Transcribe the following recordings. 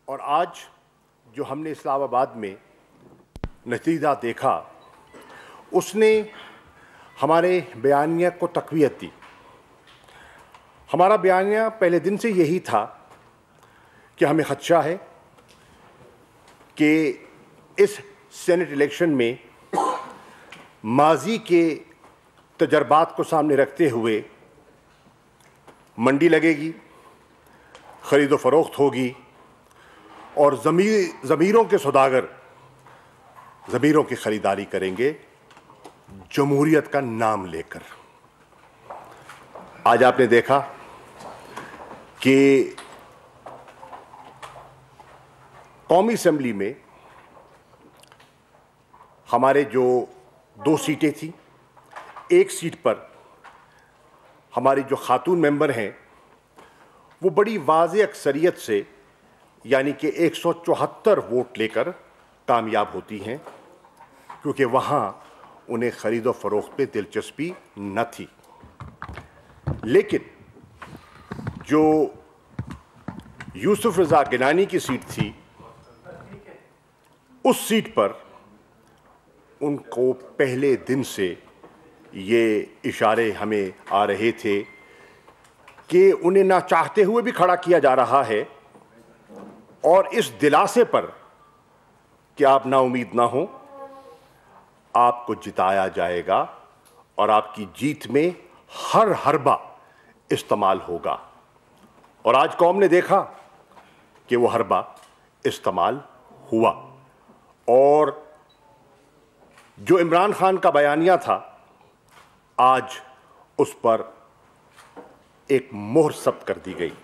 اور آج جو ہم نے اسلام آباد میں نتیجہ دیکھا اس نے ہمارے بیانیہ کو تقویت دی۔ ہمارا بیانیہ پہلے دن سے یہی تھا کہ ہمیں خدشہ ہے کہ اس سینٹ الیکشن میں ماضی کے تجربات کو سامنے رکھتے ہوئے منڈی لگے گی، خرید و فروخت ہوگی اور ضمیروں کے سوداگر ضمیروں کی خریداری کریں گے جمہوریت کا نام لے کر۔ آج آپ نے دیکھا کہ قومی اسمبلی میں ہمارے جو 2 سیٹیں تھیں، ایک سیٹ پر ہماری جو خاتون ممبر ہیں وہ بڑی واضح اکثریت سے یعنی کہ 174 ووٹ لے کر کامیاب ہوتی ہیں، کیونکہ وہاں انہیں خرید و فروخت پہ دلچسپی نہ تھی۔ لیکن جو یوسف رضا گنانی کی سیٹ تھی، اس سیٹ پر ان کو پہلے دن سے یہ اشارے ہمیں آ رہے تھے کہ انہیں نہ چاہتے ہوئے بھی کھڑا کیا جا رہا ہے، اور اس دلاسے پر کہ آپ نا امید نہ ہوں، آپ کو جتایا جائے گا اور آپ کی جیت میں ہر حربہ استعمال ہوگا۔ اور آج قوم نے دیکھا کہ وہ حربہ استعمال ہوا، اور جو عمران خان کا بیانیہ تھا آج اس پر ایک مہر ثبت کر دی گئی۔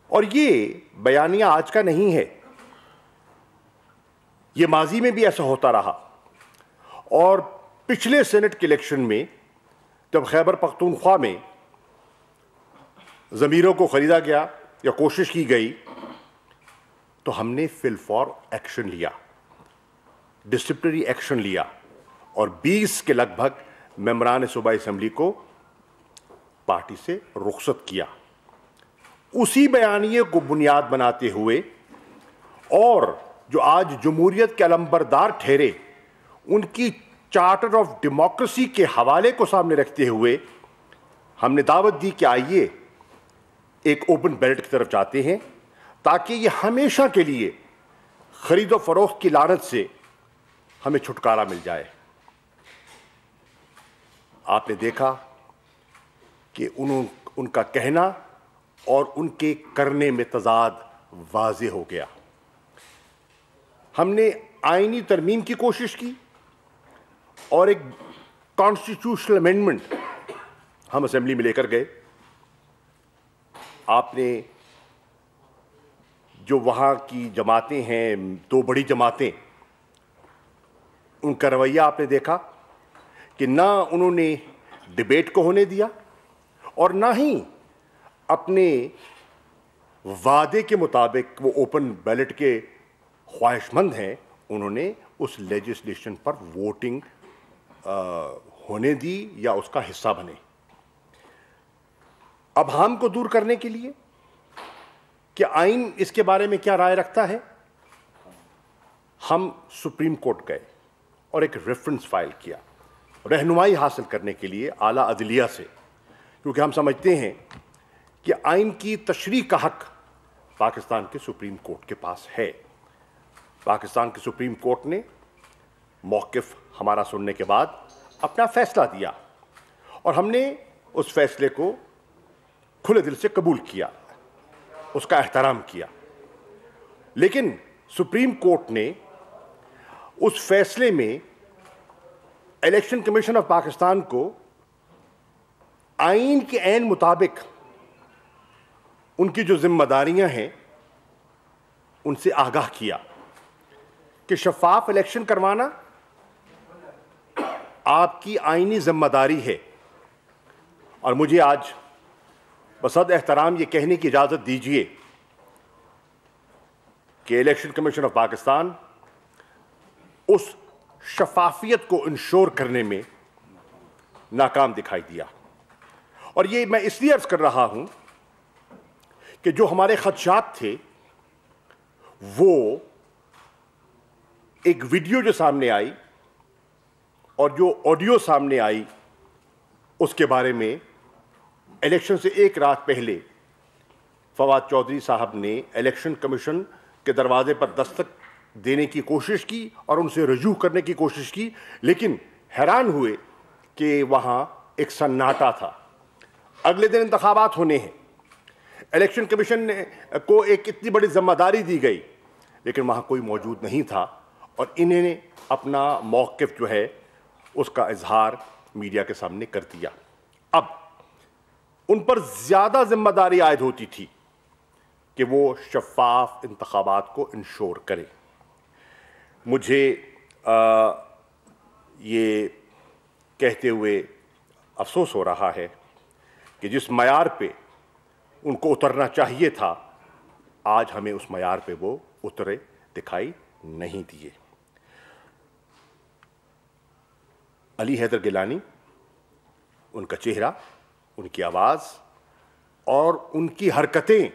اور یہ بیانیہ آج کا نہیں ہے، یہ ماضی میں بھی ایسا ہوتا رہا، اور پچھلے سینٹ کے الیکشن میں جب خیبر پختونخوا میں ضمیروں کو خریدا گیا یا کوشش کی گئی تو ہم نے فل فار ایکشن لیا، ڈسپلنری ایکشن لیا، اور 20 کے لگ بھگ ممبران صوبائی اسمبلی کو پارٹی سے رخصت کیا۔ اسی بیانیے کو بنیاد بناتے ہوئے اور جو آج جمہوریت کے علمبردار ٹھہرے ان کی چارٹر آف ڈیموکریسی کے حوالے کو سامنے رکھتے ہوئے ہم نے دعوت دی کہ آئیے ایک اوپن بیلٹ کی طرف جاتے ہیں، تاکہ یہ ہمیشہ کے لیے خرید و فروخت کی لعنت سے ہمیں چھٹکارا مل جائے۔ آپ نے دیکھا کہ ان کا کہنا اور ان کے کرنے میں تضاد واضح ہو گیا۔ ہم نے آئینی ترمیم کی کوشش کی اور ایک کانسٹیٹیوشنل امینڈمنٹ ہم اسمبلی میں لے کر گئے۔ آپ نے جو وہاں کی جماعتیں ہیں، 2 بڑی جماعتیں، ان کا رویہ آپ نے دیکھا کہ نہ انہوں نے ڈیبیٹ کو ہونے دیا اور نہ ہی اپنے وعدے کے مطابق وہ اوپن بیلٹ کے خواہش مند ہیں، انہوں نے اس لیجسلیشن پر ووٹنگ ہونے دی یا اس کا حصہ بنے۔ ابہام کو دور کرنے کے لیے کہ آئین اس کے بارے میں کیا رائے رکھتا ہے، ہم سپریم کورٹ گئے اور ایک ریفرنس فائل کیا رہنمائی حاصل کرنے کے لیے اعلیٰ عدلیہ سے، کیونکہ ہم سمجھتے ہیں کہ آئین کی تشریح کا حق پاکستان کے سپریم کورٹ کے پاس ہے۔ پاکستان کے سپریم کورٹ نے موقف ہمارا سننے کے بعد اپنا فیصلہ دیا، اور ہم نے اس فیصلے کو کھلے دل سے قبول کیا، اس کا احترام کیا۔ لیکن سپریم کورٹ نے اس فیصلے میں الیکشن کمیشن آف پاکستان کو آئین کے عین مطابق ان کی جو ذمہ داریاں ہیں ان سے آگاہ کیا کہ شفاف الیکشن کروانا آپ کی آئینی ذمہ داری ہے۔ اور مجھے آج بصد احترام یہ کہنے کی اجازت دیجیے کہ الیکشن کمیشن آف پاکستان اس شفافیت کو انشور کرنے میں ناکام دکھائی دیا۔ اور یہ میں اس لیے عرض کر رہا ہوں کہ جو ہمارے خدشات تھے وہ ایک ویڈیو جو سامنے آئی اور جو آڈیو سامنے آئی اس کے بارے میں الیکشن سے ایک رات پہلے فواد چودھری صاحب نے الیکشن کمیشن کے دروازے پر دستک دینے کی کوشش کی اور ان سے رجوع کرنے کی کوشش کی، لیکن حیران ہوئے کہ وہاں ایک سناٹا تھا۔ اگلے دن انتخابات ہونے ہیں، الیکشن کمیشن کو ایک اتنی بڑی ذمہ داری دی گئی، لیکن وہاں کوئی موجود نہیں تھا، اور انہیں نے اپنا موقف جو ہے اس کا اظہار میڈیا کے سامنے کر دیا۔ اب ان پر زیادہ ذمہ داری عائد ہوتی تھی کہ وہ شفاف انتخابات کو انشور کریں۔ مجھے یہ کہتے ہوئے افسوس ہو رہا ہے کہ جس معیار پہ ان کو اترنا چاہیے تھا، آج ہمیں اس معیار پہ وہ اترے دکھائی نہیں دیے۔ علی حیدر گیلانی، ان کا چہرہ، ان کی آواز اور ان کی حرکتیں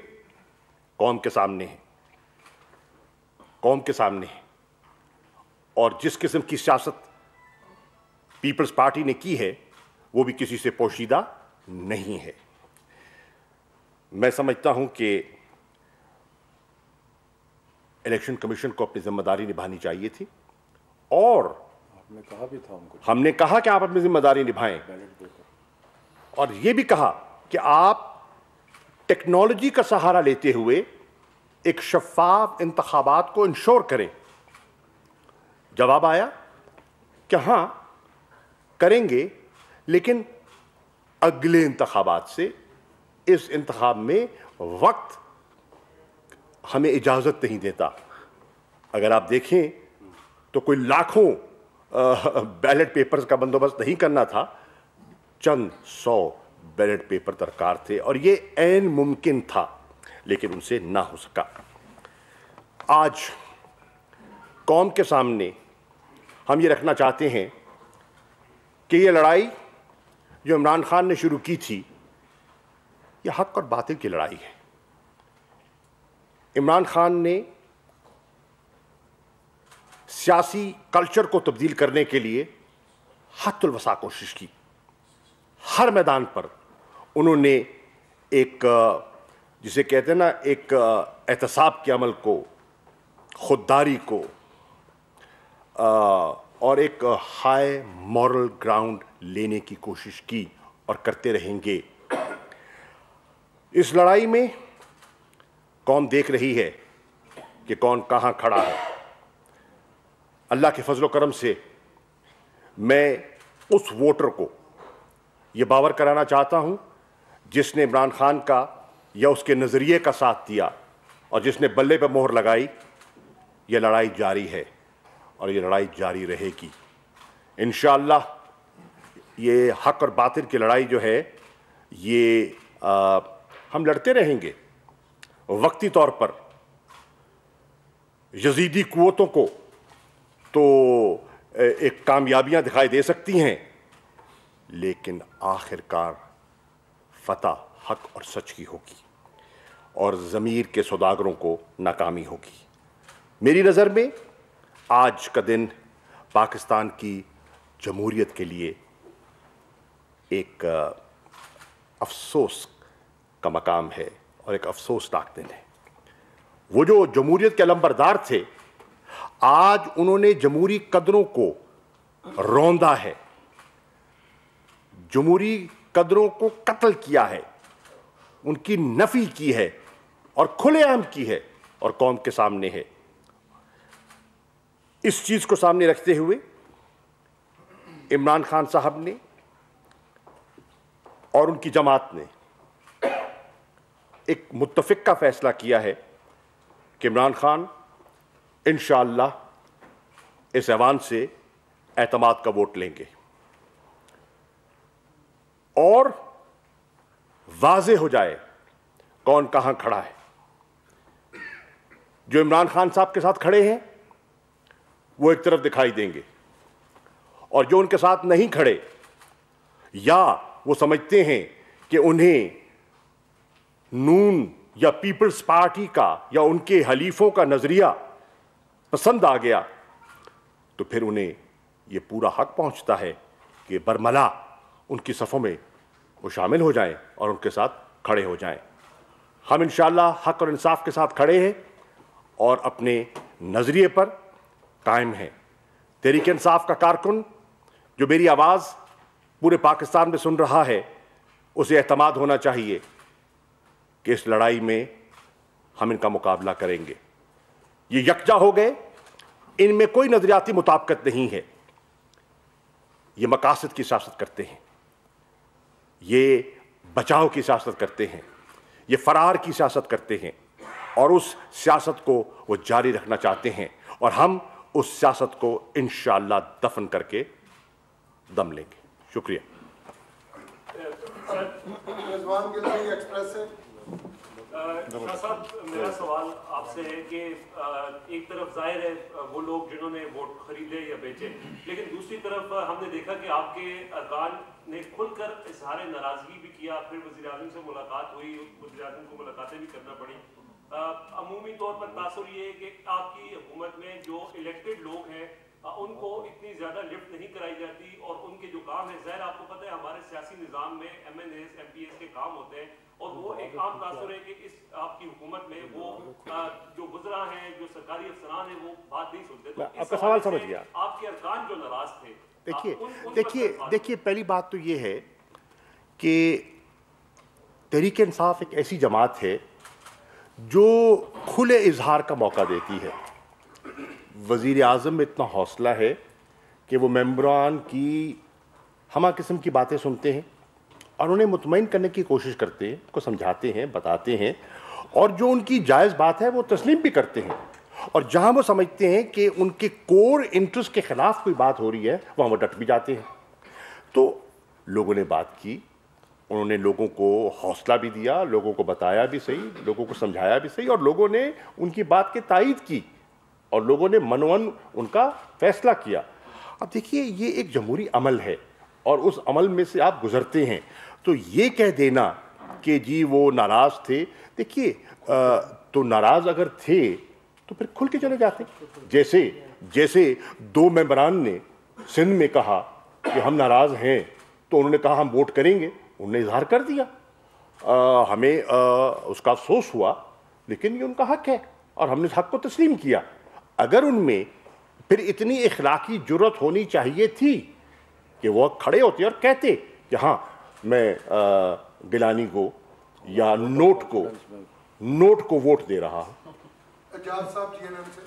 قوم کے سامنے ہیں، قوم کے سامنے ہیں، اور جس قسم کی سیاست پیپلز پارٹی نے کی ہے وہ بھی کسی سے پوشیدہ نہیں ہے۔ میں سمجھتا ہوں کہ الیکشن کمیشن کو اپنی ذمہ داری نبھانی چاہیے تھی، اور ہم نے کہا کہ آپ اپنی ذمہ داری نبھائیں، اور یہ بھی کہا کہ آپ ٹیکنالوجی کا سہارا لیتے ہوئے ایک شفاف انتخابات کو انشور کریں۔ جواب آیا کہ ہاں کریں گے، لیکن اگلے انتخابات سے، اس انتخاب میں وقت ہمیں اجازت نہیں دیتا۔ اگر آپ دیکھیں تو کوئی لاکھوں بیلٹ پیپرز کا بندوبست نہیں کرنا تھا، چند 100 بیلٹ پیپر درکار تھے، اور یہ عین ممکن تھا، لیکن ان سے نہ ہو سکا۔ آج قوم کے سامنے ہم یہ رکھنا چاہتے ہیں کہ یہ لڑائی جو عمران خان نے شروع کی تھی، یہ حق اور باطل کی لڑائی ہے۔ عمران خان نے سیاسی کلچر کو تبدیل کرنے کے لیے حد الوسع کوشش کی۔ ہر میدان پر انہوں نے ایک جسے کہتے ہیں نا، ایک احتساب کے عمل کو، خودداری کو، اور ایک ہائی مورل گراؤنڈ لینے کی کوشش کی، اور کرتے رہیں گے۔ اس لڑائی میں قوم دیکھ رہی ہے کہ کون کہاں کھڑا ہے۔ اللہ کے فضل و کرم سے میں اس ووٹر کو یہ باور کرانا چاہتا ہوں جس نے عمران خان کا یا اس کے نظریے کا ساتھ دیا، اور جس نے بلے پہ مہر لگائی، یہ لڑائی جاری ہے اور یہ لڑائی جاری رہے گی انشاءاللہ۔ یہ حق اور باطل کی لڑائی جو ہے، یہ ہم لڑتے رہیں گے۔ وقتی طور پر یزیدی قوتوں کو تو ایک کامیابیاں دکھائی دے سکتی ہیں، لیکن آخر کار فتح حق اور سچ کی ہوگی، اور ضمیر کے سوداگروں کو ناکامی ہوگی۔ میری نظر میں آج کا دن پاکستان کی جمہوریت کے لیے ایک افسوس کا مقام ہے اور ایک افسوسناک دن ہے۔ وہ جو جمہوریت کے علمبردار تھے، آج انہوں نے جمہوری قدروں کو روندا ہے، جمہوری قدروں کو قتل کیا ہے، ان کی نفی کی ہے، اور کھلے عام کی ہے، اور قوم کے سامنے ہے۔ اس چیز کو سامنے رکھتے ہوئے عمران خان صاحب نے اور ان کی جماعت نے ایک متفقہ فیصلہ کیا ہے کہ عمران خان انشاءاللہ اس ایوان سے اعتماد کا ووٹ لیں گے، اور واضح ہو جائے کون کہاں کھڑا ہے۔ جو عمران خان صاحب کے ساتھ کھڑے ہیں وہ ایک طرف دکھائی دیں گے، اور جو ان کے ساتھ نہیں کھڑے، یا وہ سمجھتے ہیں کہ انہیں نون یا پیپلز پارٹی کا یا ان کے حلیفوں کا نظریہ پسند آ گیا تو پھر انہیں یہ پورا حق پہنچتا ہے کہ برملا ان کی صفوں میں وہ شامل ہو جائیں اور ان کے ساتھ کھڑے ہو جائیں. ہم انشاءاللہ حق اور انصاف کے ساتھ کھڑے ہیں اور اپنے نظریے پر قائم ہیں. تحریک انصاف کا کارکن جو میری آواز پورے پاکستان میں سن رہا ہے, اسے اعتماد ہونا چاہیے کہ اس لڑائی میں ہم ان کا مقابلہ کریں گے. یہ یکجا ہو گئے, ان میں کوئی نظریاتی مطابقت نہیں ہے. یہ مقاصد کی سیاست کرتے ہیں, یہ بچاؤ کی سیاست کرتے ہیں, یہ فرار کی سیاست کرتے ہیں, اور اس سیاست کو وہ جاری رکھنا چاہتے ہیں, اور ہم اس سیاست کو انشاءاللہ دفن کر کے دم لیں گے. شکریہ. شاہ صاحب, میرا سوال آپ سے ہے کہ ایک طرف ظاہر ہے وہ لوگ جنہوں نے ووٹ خریدے یا بیچے, لیکن دوسری طرف ہم نے دیکھا کہ آپ کے ارکان نے کھل کر اظہار ناراضگی بھی کیا, پھر وزیر اعظم سے ملاقات ہوئی, وزیر اعظم کو ملاقاتیں بھی کرنا پڑی. عمومی طور پر تاثر یہ ہے کہ آپ کی حکومت میں جو الیکٹڈ لوگ ہیں ان کو اتنی زیادہ لفٹ نہیں کرائی جاتی, اور ان کے جو کام ہے, ظاہر آپ کو پتہ ہے ہمارے سیاسی نظام میں M N As, M P As کے کام ہوتے ہیں, اور وہ ایک عام تاثر ہے کہ اس آپ کی حکومت میں وہ جو وزراء ہیں, جو سرکاری افسران ہیں, وہ بات نہیں سنتے. تو آپ کا سوال سمجھ گیا. آپ کے ارکان جو ناراض تھے, دیکھیے پہلی بات تو یہ ہے کہ تحریک انصاف ایک ایسی جماعت ہے جو کھلے اظہار کا موقع دیتی ہے. وزیر اعظم میں اتنا حوصلہ ہے کہ وہ ممبران کی ہمہ قسم کی باتیں سنتے ہیں اور انہیں مطمئن کرنے کی کوشش کرتے ہیں, ان کو سمجھاتے ہیں, بتاتے ہیں, اور جو ان کی جائز بات ہے وہ تسلیم بھی کرتے ہیں, اور جہاں وہ سمجھتے ہیں کہ ان کے کور انٹرسٹ کے خلاف کوئی بات ہو رہی ہے وہاں وہ ڈٹ بھی جاتے ہیں. تو لوگوں نے بات کی, انہوں نے لوگوں کو حوصلہ بھی دیا, لوگوں کو بتایا بھی صحیح, لوگوں کو سمجھایا بھی صحیح, اور لوگوں نے ان کی بات کی تائید کی, اور لوگوں نے منون ان کا فیصلہ کیا. اب دیکھیے یہ ایک جمہوری عمل ہے, اور اس عمل میں سے آپ گزرتے ہیں, تو یہ کہہ دینا کہ جی وہ ناراض تھے, دیکھیے تو ناراض اگر تھے تو پھر کھل کے چلے جاتے. جیسے دو ممبران نے سندھ میں کہا کہ ہم ناراض ہیں, تو انہوں نے کہا ہم ووٹ کریں گے, انہوں نے اظہار کر دیا, ہمیں اس کا افسوس ہوا, لیکن یہ ان کا حق ہے اور ہم نے اس حق کو تسلیم کیا. اگر ان میں پھر اتنی اخلاقی جرت ہونی چاہیے تھی کہ وہ کھڑے ہوتے اور کہتے کہ ہاں میں گیلانی کو یا نوٹ کو ووٹ دے رہا ہوں. اجاز صاحب جی نے سے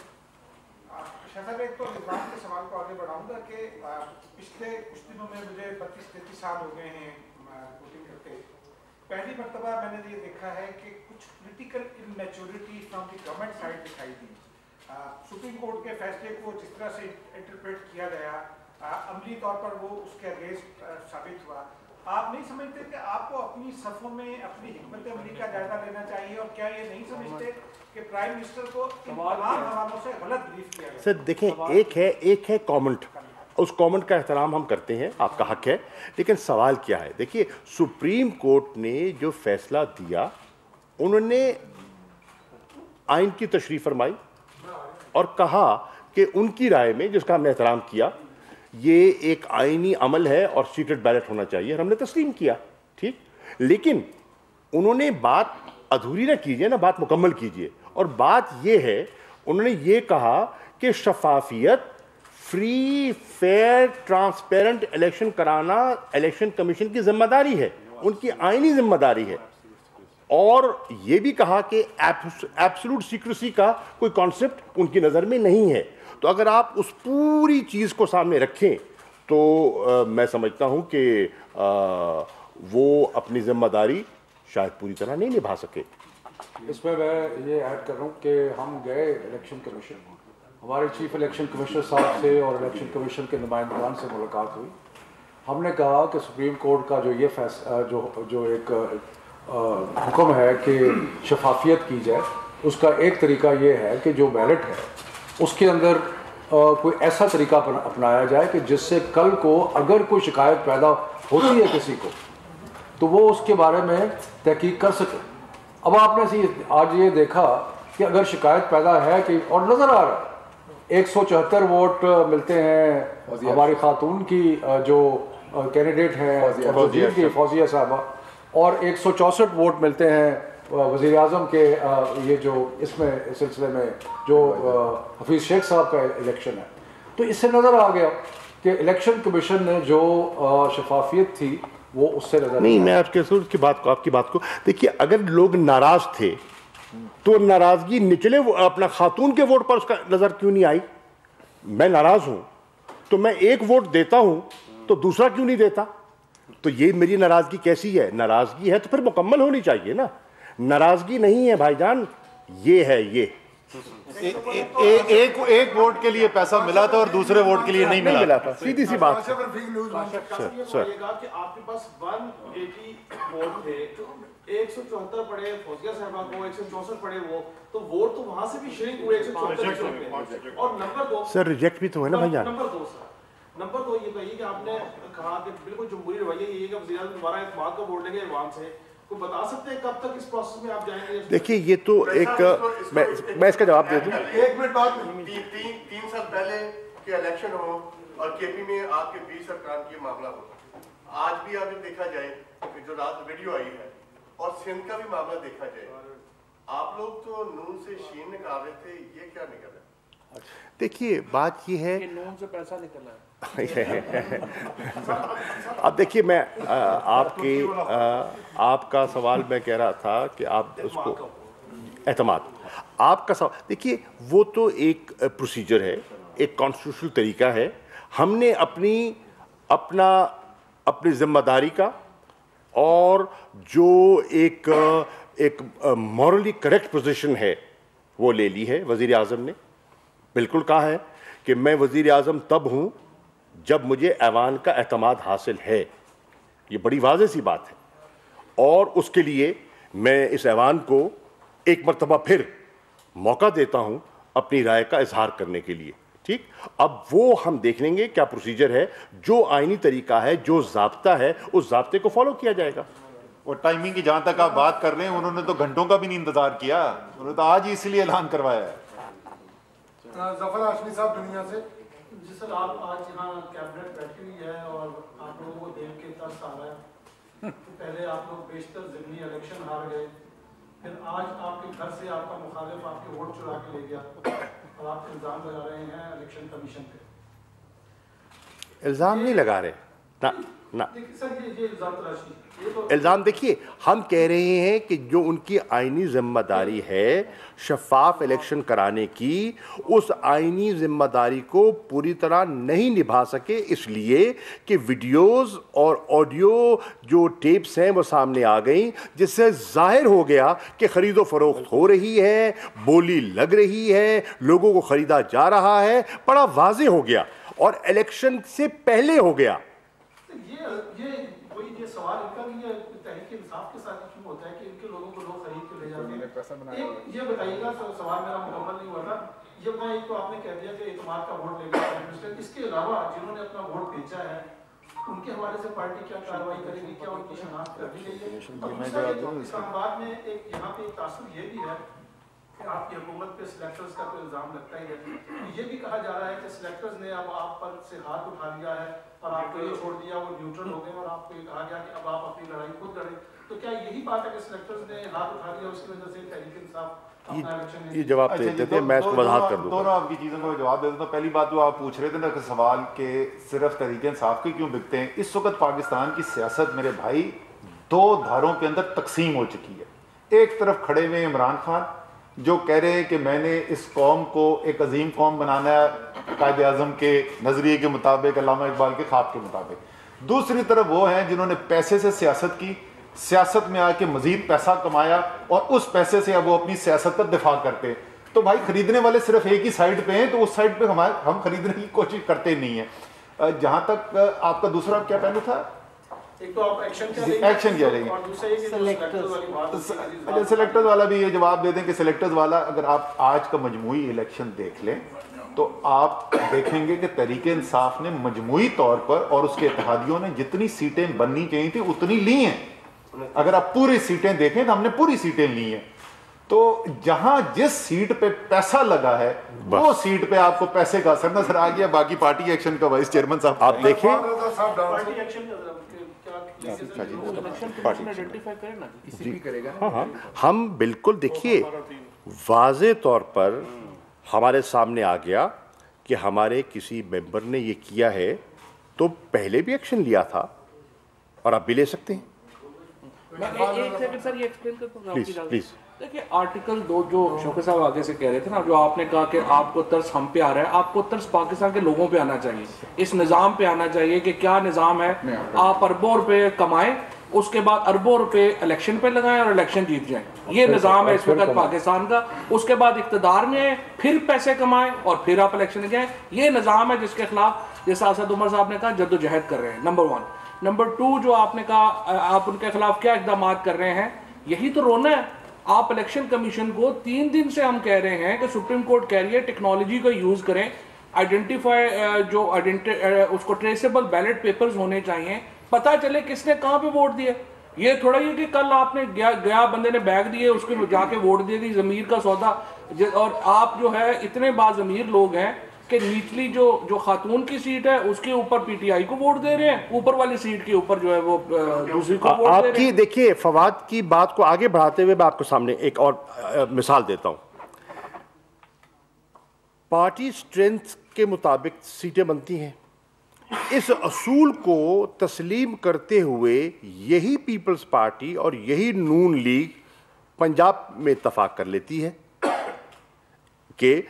شاہ صاحب ایک تو نظام کے سوال کو آگے بڑھاؤں گا کہ پچھلے کچھ دنوں میں مجھے 32-33 سال ہو گئے ہیں ووٹنگ کرتے. پہلی مرتبہ میں نے یہ دیکھا ہے کہ کچھ political immaturity from the government side دکھائی دی. سپریم کورٹ کے فیصلے کو جس طرح سے انٹرپریٹ کیا گیا, عملی طور پر وہ اس کے اگینسٹ ثابت ہوا. آپ نہیں سمجھتے کہ آپ کو اپنی صفوں میں اپنی حکمت عملی کا جائزہ لینا چاہیے, اور کیا یہ نہیں سمجھتے کہ پرائم منسٹر کو تمام حوالوں سے غلط بریف کیا گیا؟ سر دیکھیں, ایک ہے کامنٹ, اس کامنٹ کا احترام ہم کرتے ہیں, آپ کا حق ہے, لیکن سوال کیا ہے. دیکھیے سپریم کورٹ نے جو فیصلہ دیا, انہوں نے آئین کی تشریح فرمائی اور کہا کہ ان کی رائے میں, جس کا ہم نے احترام کیا, یہ ایک آئینی عمل ہے اور سیکرٹ بیلٹ ہونا چاہیے, اور ہم نے تسلیم کیا, ٹھیک. لیکن انہوں نے بات ادھوری نہ کیجیے نا, بات مکمل کیجیے. اور بات یہ ہے, انہوں نے یہ کہا کہ شفافیت, فری فیئر ٹرانسپیرنٹ الیکشن کرانا الیکشن کمیشن کی ذمہ داری ہے, ان کی آئینی ذمہ داری ہے. اور یہ بھی کہا کہ ایبسولوٹ سیکریسی کا کوئی کانسیپٹ ان کی نظر میں نہیں ہے. تو اگر آپ اس پوری چیز کو سامنے رکھیں تو میں سمجھتا ہوں کہ وہ اپنی ذمہ داری شاید پوری طرح نہیں نبھا سکے. اس میں یہ ایڈ کر رہا ہوں کہ ہم گئے الیکشن کمیشن, ہمارے چیف الیکشن کمشنر صاحب سے اور الیکشن کمیشن کے نمائندگان سے ملاقات ہوئی. ہم نے کہا کہ سپریم کورٹ کا جو یہ فیصلہ جو ایک حکم ہے کہ شفافیت کی جائے, اس کا ایک طریقہ یہ ہے کہ جو بیلٹ ہے اس کے اندر کوئی ایسا طریقہ اپنایا جائے کہ جس سے کل کو اگر کوئی شکایت پیدا ہوتی ہے کسی کو تو وہ اس کے بارے میں تحقیق کر سکے. اب آپ نے آج یہ دیکھا کہ اگر شکایت پیدا ہے کہ اور نظر آ رہا ہے 174 ووٹ ملتے ہیں ہماری خاتون کی جو کینڈیڈیٹ ہیں فوزیہ صاحبہ، اور 164 ووٹ ملتے ہیں وزیر اعظم کے یہ جو اس میں سلسلے میں جو حفیظ شیخ صاحب کا الیکشن ہے. تو اس سے نظر آ گیا کہ الیکشن کمیشن نے جو شفافیت تھی وہ اس سے نظر نہیں. میں آپ کی بات کو دیکھیے، اگر لوگ ناراض تھے تو ناراضگی نچلے اپنا خاتون کے ووٹ پر اس کا نظر کیوں نہیں آئی؟ میں ناراض ہوں تو میں ایک ووٹ دیتا ہوں تو دوسرا کیوں نہیں دیتا؟ تو یہ میری ناراضگی کیسی ہے؟ ناراضگی ہے تو پھر مکمل ہونی چاہیے نا. ناراضگی نہیں ہے بھائی جان، یہ ہے یہ ایک ووٹ کے لیے پیسہ ملا تھا اور دوسرے ووٹ کے لیے نہیں ملا تھا. سیدھی سی بات. آپ کے پاس 180 ووٹ تھے، 174 پڑے فوزیہ صاحبہ کو، 164 پڑے وہ، تو ووٹ تو وہاں سے بھی شرنک ہوئے 174. اور نمبر 2 سر ریجیکٹ بھی تو ہے نا بھائی جان. نمبر 2 یہ کہیے کہ آپ نے کہا کہ بالکل جمہوری رویہ یہ ہے کہ وزیر اعظم دوبارہ اعتماد کا ووٹ لیں گے عوام سے. کوئی بتا سکتے ہیں کب تک اس پروسیس میں آپ جائیں گے؟ دیکھیے یہ تو ایک میں اس کا جواب دے دوں. ایک منٹ بعد 3 سال پہلے کہ الیکشن ہو اور کے پی میں آپ کے 20 ارکان کی معاملہ ہو. آج بھی اگر دیکھا جائے کہ جو رات ویڈیو آئی ہے اور سندھ کا بھی معاملہ دیکھا جائے، آپ لوگ تو نون سے شین نکال رہے تھے، یہ کیا نکل رہا ہے؟ دیکھیے بات یہ ہے، نون سے پیسہ نکل رہا ہے. اب دیکھیے میں آپ کا سوال میں کہہ رہا تھا کہ آپ اس کو اعتماد، آپ کا سوال دیکھیے وہ تو ایک پروسیجر ہے، ایک کانسٹیٹیوشنل طریقہ ہے. ہم نے اپنی ذمہ داری کا اور جو ایک مورلی کریکٹ پوزیشن ہے وہ لے لی ہے. وزیر اعظم نے بالکل کہا ہے کہ میں وزیر اعظم تب ہوں جب مجھے ایوان کا اعتماد حاصل ہے. یہ بڑی واضح سی بات ہے، اور اس کے لیے میں اس ایوان کو ایک مرتبہ پھر موقع دیتا ہوں اپنی رائے کا اظہار کرنے کے لیے. ٹھیک، اب وہ ہم دیکھ لیں گے کیا پروسیجر ہے، جو آئینی طریقہ ہے، جو ضابطہ ہے، اس ضابطے کو فالو کیا جائے گا. اور ٹائمنگ کی جہاں تک آپ بات کر رہے ہیں، انہوں نے تو گھنٹوں کا بھی نہیں انتظار کیا، انہوں نے تو آج ہی اس لیے اعلان کروایا ہے. ظفر ہاشمی صاحب دنیا سے. جی سر، آپ آج یہاں کیبنٹ بیٹھی ہوئی ہے اور آپ لوگوں کو دیکھ کے ترس آ رہا ہے. پہلے آپ لوگ بیشتر ضمنی الیکشن ہار گئے، پھر آج آپ کے گھر سے آپ کا مخالف آپ کے ووٹ چرا کے لے گیا اور آپ الزام لگا رہے ہیں الیکشن کمیشن پہ. الزام نہیں لگا رہے نا سر، یہ الزام تراشی الزام دیکھیے، ہم کہہ رہے ہیں کہ جو ان کی آئینی ذمہ داری ہے شفاف الیکشن کرانے کی، اس آئینی ذمہ داری کو پوری طرح نہیں نبھا سکے، اس لیے کہ ویڈیوز اور آڈیو جو ٹیپس ہیں وہ سامنے آ گئیں، جس سے ظاہر ہو گیا کہ خرید و فروخت ہو رہی ہے، بولی لگ رہی ہے، لوگوں کو خریدا جا رہا ہے. بڑا واضح ہو گیا اور الیکشن سے پہلے ہو گیا. یہ سوال ان کا بھی تحریک انصاف کے ساتھ کیوں ہوتا ہے کہ ان کے لوگوں کو لوگ خرید کے لے جاتے ہیں؟ یہ بتائیے گا، سوال میرا مکمل نہیں ہوا تھا. یہ میں ایک تو آپ نے کہہ دیا کہ اعتماد کا ووٹ لے گا پرائم منسٹر، اس کے علاوہ جنہوں نے اپنا ووٹ بیچا ہے ان کے حوالے سے پارٹی کیا کارروائی کرے گی؟ کیا ان کی شناخت کر دی گئی ہے؟ اور دوسرا اسلام آباد میں ایک یہاں پہ ایک تاثر یہ بھی ہے کہ آپ کی حکومت پہ سلیکٹرز کا کوئی الزام لگتا ہی ہے. یہ بھی کہا جا رہا ہے کہ سلیکٹرز نے اب آپ پر سے ہاتھ اٹھا لیا ہے اور آپ کو یہ چھوڑ دیا، وہ نیوٹرل ہو گئے اور آپ کو یہ کہا گیا کہ اب آپ اپنی لڑائی خود لڑیں. تو کیا یہی بات ہے کہ سلیکٹرز نے ہاتھ اٹھا لیا، اس کی وجہ سے تحریک انصاف اپنا الیکشن؟ یہ جواب دیتے تھے، میں اس کو وضاحت کر دوں گا. دونوں آپ کی چیزوں کو جواب دے دوں. پہلی بات جو آپ پوچھ رہے تھے نا کہ سوال کہ صرف تحریک انصاف کے کیوں بکتے ہیں، اس وقت پاکستان کی سیاست میرے بھائی 2 دھاروں کے اندر تقسیم ہو چکی ہے. ایک طرف کھڑے ہوئے عمران خان جو کہہ رہے ہیں کہ میں نے اس قوم کو ایک عظیم قوم بنانا ہے قائد اعظم کے نظریے کے مطابق، علامہ اقبال کے خواب کے مطابق. دوسری طرف وہ ہیں جنہوں نے پیسے سے سیاست کی، سیاست میں آ کے مزید پیسہ کمایا اور اس پیسے سے اب وہ اپنی سیاست کا دفاع کرتے ہیں. تو بھائی خریدنے والے صرف ایک ہی سائڈ پہ ہیں، تو اس سائڈ پہ ہم خریدنے کی کوشش کرتے نہیں ہیں. جہاں تک آپ کا دوسرا کیا پہلو تھا، ایک تو آپ ایکشن کیا رہیں گے، سلیکٹرز والا بھی یہ جواب دے دیں کہ سلیکٹرز والا اگر آپ آج کا مجموعی الیکشن دیکھ لیں تو آپ دیکھیں گے کہ تحریک انصاف نے مجموعی طور پر اور اس کے اتحادیوں نے جتنی سیٹیں بننی چاہیے تھی اتنی لی ہیں. اگر آپ پوری سیٹیں دیکھیں تو ہم نے پوری سیٹیں لی ہیں. تو جہاں جس سیٹ پہ پیسہ لگا ہے وہ سیٹ پہ آپ کو پیسے کا اثر نظر آ گیا. باقی پارٹی ایکشن کا وائس چیئرمین صاحب آپ دیکھیں ہم بالکل دیکھیے واضح طور پر ہمارے سامنے آ گیا کہ ہمارے کسی ممبر نے یہ کیا ہے تو پہلے بھی ایکشن لیا تھا اور اب بھی لے سکتے ہیں. پلیز دیکھیں آرٹیکل 2 جو شوکت صاحب آگے سے کہہ رہے تھے نا, جو آپ نے کہا کہ آپ کو ترس ہم پہ آ رہا ہے, آپ کو ترس پاکستان کے لوگوں پہ آنا چاہیے, اس نظام پہ آنا چاہیے کہ کیا نظام ہے. آپ اربوں روپے کمائیں, اس کے بعد اربوں روپے الیکشن پہ لگائیں اور الیکشن جیت جائیں. یہ نظام ہے اس وقت پاکستان کا. اس کے بعد اقتدار میں آئیں, پھر پیسے کمائیں اور پھر آپ الیکشن جائیں. یہ نظام ہے جس کے خلاف جیسا اسد عمر صاحب نے کہا جد و جہد کر رہے ہیں. نمبر 1. نمبر 2 جو آپ نے کہا آپ ان کے خلاف کیا اقدامات کر رہے ہیں, یہی تو رونا ہے. آپ الیکشن کمیشن کو 3 دن سے ہم کہہ رہے ہیں کہ سپریم کورٹ کہہ رہی ہے ٹیکنالوجی کا یوز کریں, آئیڈینٹیفائی اس کو ٹریسیبل بیلٹ پیپرز ہونے چاہیے, پتہ چلے کس نے کہاں پہ ووٹ دیا. یہ تھوڑا ہی کہ کل آپ نے گیا بندے نے بیگ دیے اس کو جا کے ووٹ دے دی, ضمیر کا سودا. اور آپ جو ہے اتنے باضمیر لوگ ہیں کہ نیچلی جو خاتون کی سیٹ ہے اس کے اوپر پی ٹی آئی کو ووٹ دے رہے ہیں, اوپر والی سیٹ کے اوپر جو ہے وہ دوسری کو ووٹ دے رہے ہیں. آپ کی دیکھیے فواد کی بات کو آگے بڑھاتے ہوئے میں آپ کو سامنے ایک اور مثال دیتا ہوں. پارٹی سٹرینتھ کے مطابق سیٹیں بنتی ہیں. اس اصول کو تسلیم کرتے ہوئے یہی پیپلز پارٹی اور یہی نون لیگ پنجاب میں اتفاق کر لیتی ہے کہ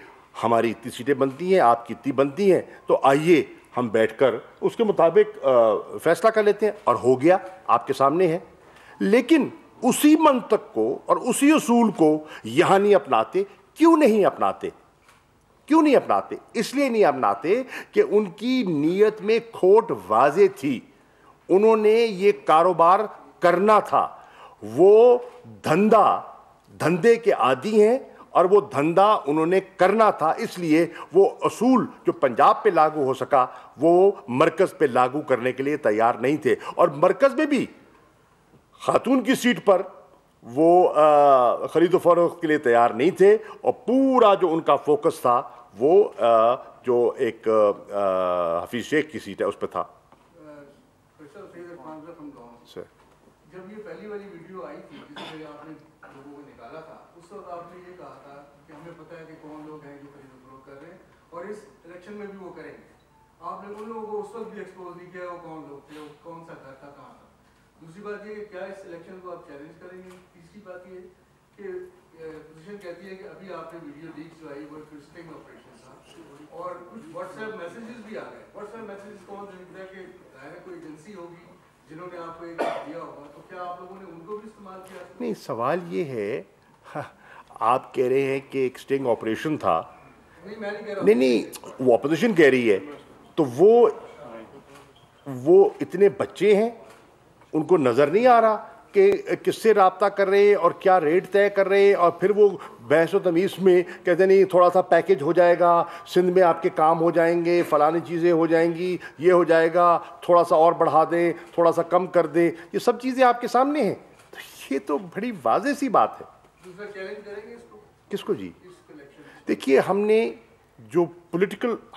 ہماری اتنی سیٹیں بنتی ہیں, آپ کی اتنی بنتی ہیں, تو آئیے ہم بیٹھ کر اس کے مطابق فیصلہ کر لیتے ہیں. اور ہو گیا, آپ کے سامنے ہے. لیکن اسی منطق کو اور اسی اصول کو یہاں نہیں اپناتے. کیوں نہیں اپناتے؟ کیوں نہیں اپناتے؟ اس لیے نہیں اپناتے کہ ان کی نیت میں کھوٹ واضح تھی. انہوں نے یہ کاروبار کرنا تھا, وہ دھندے کے عادی ہیں اور وہ دھندا انہوں نے کرنا تھا. اس لیے وہ اصول جو پنجاب پہ لاگو ہو سکا وہ مرکز پہ لاگو کرنے کے لیے تیار نہیں تھے. اور مرکز میں بھی خاتون کی سیٹ پر وہ خرید و فروخت کے لیے تیار نہیں تھے, اور پورا جو ان کا فوکس تھا وہ جو ایک حفیظ شیخ کی سیٹ ہے اس پہ تھا. جب یہ پہلی والی ویڈیو آئی تھی جس میں آپ نے لوگوں کو نکالا تھا, اس وقت آپ نے یہ کہا تھا کہ ہمیں پتہ ہے کہ کون لوگ ہیں جو خرید و فروخت کر رہے ہیں اور اس الیکشن میں بھی وہ کریں گے. آپ نے ان لوگوں کو اس وقت بھی ایکسپوز نہیں کیا وہ کون لوگ تھے, کون سا گھر تھا, کہاں تھا. دوسری بات یہ کہ کیا اس الیکشن کو آپ چیلنج کریں گے. تیسری بات یہ کہ پوزیشن کہتی ہے کہ ابھی آپ نے ویڈیو لیک جو آئی وہ ٹویسٹنگ آپریشن تھا اور کچھ واٹس ایپ میسیجز بھی آ گئے. واٹس ایپ میسیجز کون سے لکھ رہا ہے کہ ظاہر کوئی ایجنسی ہوگی جنہوں نے آپ کو ایک دیا ہوگا, تو کیا آپ لوگوں نے ان کو بھی استعمال کیا؟ نہیں, سوال یہ ہے, آپ کہہ رہے ہیں کہ ایک سٹنگ آپریشن تھا. نہیں, وہ اپوزیشن کہہ رہی ہے. تو وہ اتنے بچے ہیں, ان کو نظر نہیں آ رہا کہ کس سے رابطہ کر رہے ہیں اور کیا ریٹ طے کر رہے ہیں, اور پھر وہ بحث و تمیز میں کہتے ہیں نہیں تھوڑا سا پیکج ہو جائے گا, سندھ میں آپ کے کام ہو جائیں گے, فلانی چیزیں ہو جائیں گی, یہ ہو جائے گا, تھوڑا سا اور بڑھا دیں, تھوڑا سا کم کر دیں. یہ سب چیزیں آپ کے سامنے ہیں. تو یہ تو بڑی واضح سی بات ہے. کس کو؟ جی دیکھیے, ہم نے جو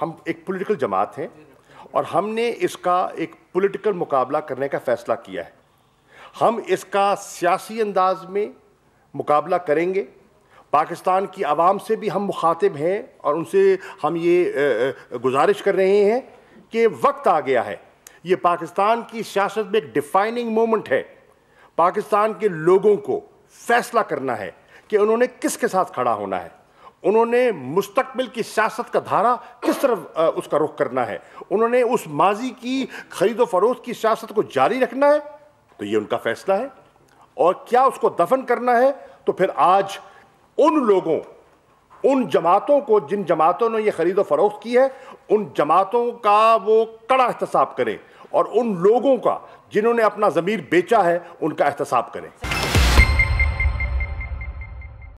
ہم ایک پولیٹیکل جماعت ہیں اور ہم نے اس کا ایک پولیٹیکل مقابلہ کرنے کا فیصلہ کیا ہے. ہم اس کا سیاسی انداز میں مقابلہ کریں گے. پاکستان کی عوام سے بھی ہم مخاطب ہیں اور ان سے ہم یہ گزارش کر رہے ہیں کہ وقت آ گیا ہے. یہ پاکستان کی سیاست میں ایک ڈیفائننگ مومنٹ ہے. پاکستان کے لوگوں کو فیصلہ کرنا ہے کہ انہوں نے کس کے ساتھ کھڑا ہونا ہے, انہوں نے مستقبل کی سیاست کا دھارا کس طرف اس کا رخ کرنا ہے, انہوں نے اس ماضی کی خرید و فروخت کی سیاست کو جاری رکھنا ہے. تو یہ ان کا فیصلہ ہے. اور کیا اس کو دفن کرنا ہے, تو پھر آج ان لوگوں, ان جماعتوں کو جن جماعتوں نے یہ خرید و فروخت کی ہے, ان جماعتوں کا وہ کڑا احتساب کریں, اور ان لوگوں کا جنہوں نے اپنا ضمیر بیچا ہے ان کا احتساب کریں.